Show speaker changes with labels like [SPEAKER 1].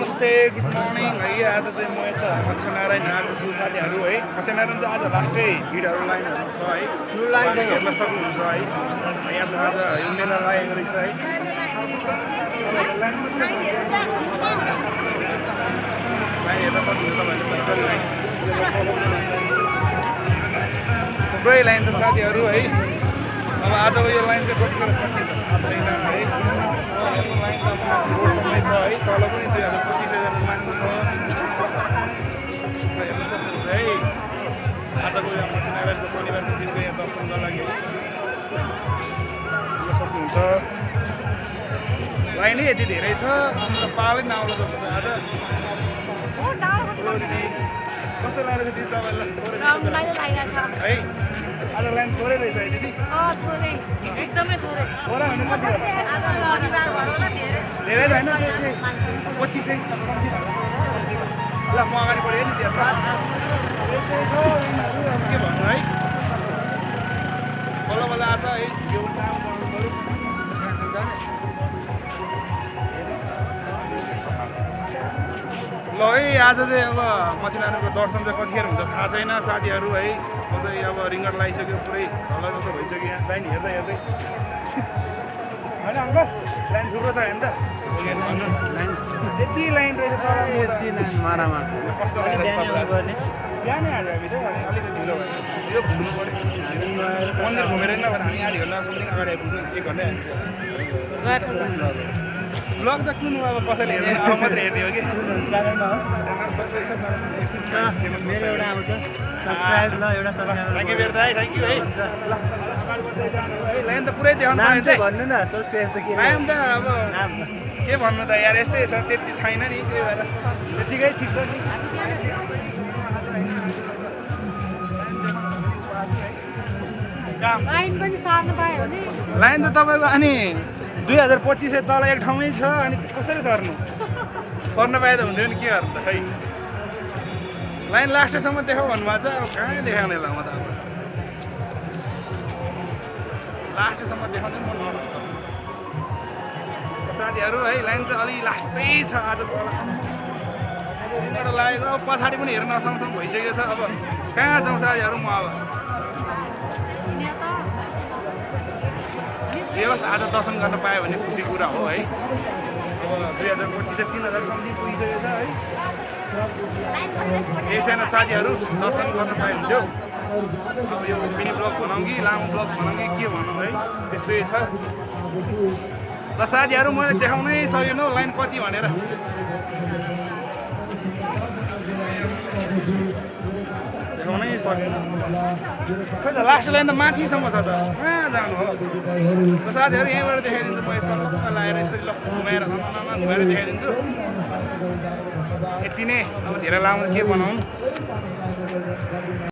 [SPEAKER 1] नमस्ते good morning है आज चाहिँ म यता मच्छनारायण आएको छु साथीहरू है मच्छनारायण चाहिँ आज लास्टै भिडहरू लाइनहरू छ है हेर्न सक्नुहुन्छ है यहाँ चाहिँ आज यो मेला लागेको रहेछ है लाइन हेर्न सक्नुहुन्छ तपाईँहरूले मजाले है थुप्रै लाइन छ साथीहरू है अब आजको यो लाइन चाहिँ कति बेला सकिन्छ थाहा छैन है लाइन रोडसँगै छ है तल पनि 2025 मान्छे छ हेर्न सक्नुहुन्छ है आजको यो मच्छनारायणको शनिबारको दिनको यहाँ दर्शनको लागि हेर्न सक्नुहुन्छ लाइनै यति धेरै छ अन्त पालै नआउनु जस्तो छ आज कस्तो लागेको छ दिदी तपाईँलाई है आज लाइन थोरै रहेछ है दिदी
[SPEAKER 2] एकदमै थोरै
[SPEAKER 1] थोरै भने कति धेरै त होइन 25 ल म अगाडि बढेँ नि त्यहाँ के भन्नु है बल्ल बल्ल आछ है यो काम गर्नु पऱ्यो ल है आज चाहिँ अब मच्छनारायणको दर्शन चाहिँ कतिखेर हुन्छ थाहा छैन साथीहरू है म चाहिँ अब रिङ्गट लगाइसक्यो पुरै हल्लाजस्तो भइसक्यो यहाँ लाइन हेर्दै हेर्दै होइन अङ्कल लाइन थुप्रो छ होइन त भन्नु लाइन त्यति लाइन रहेछ
[SPEAKER 2] मारामा
[SPEAKER 1] कस्तो लाग्यो बिहानै हाल्यो हामी चाहिँ अनि अलिकति ढिलो भयो यो घुम्नु पऱ्यो मन्दिर घुमेर नभए हामी आधी घन्टा अगाडि आइपुग्नु 1 घन्टा ब्लग त कुन अब कसैले हेर्ने अब मात्रै हेर्ने हो कि
[SPEAKER 2] मेरो एउटा आउँछ सब्स्क्राइब ल एउटा सब्स्क्राइब
[SPEAKER 1] थ्याङ्क यू भेरी दाइ थ्याङ्क यू है लाइन त पुरै देखाउनु पाएन चाहिँ
[SPEAKER 2] भन्नु न सब्स्क्राइब त के
[SPEAKER 1] नाम त अब के भन्नु त यार यस्तै छ त्यति छैन नि त्यही भएर त्यतिकै ठिक छ नि
[SPEAKER 2] लाइन पनि सार्नु पायो भने
[SPEAKER 1] लाइन त तपाईँको अनि 2025 तल एक ठाउँमै छ अनि कसरी सर्नु सर्न पाए त हुन्थ्यो नि के गर्नु त खै लाइन लास्टसम्म देखाऊ भन्नुभएको छ अब कहाँ देखाउने ल म त अब लास्टसम्म देखाउँदै म नर्नु साथीहरू है लाइन चाहिँ अलि लास्टै छ आज तल लागेको अब पछाडि पनि हेर्न नसक्छौँ भइसकेको छ अब कहाँ छौँ साथीहरू म अब जे होस् आज दर्शन गर्न पायो भने खुसी कुरा हो है अब 2025 3000 समथिङ पुगिसकेको छ है यसैना साथीहरू दर्शन गर्न पाए हुन्थ्यो अब यो मिनी ब्लग भनौँ कि लामो ब्लग भनौँ कि के भनौँ है त्यस्तै छ र साथीहरू मैले देखाउनै सकेन लाइन कति भनेर देखाउनै सकेन खै त लास्ट लाइन त माथिसम्म छ त कहाँ जानु हो त साथीहरू यहीँबाट देखाइदिन्छु म यसो लक्क लगाएर यसरी लक्क घुमाएर घुमाएर देखाइदिन्छु यति नै अब धेरै लामो के बनाउनु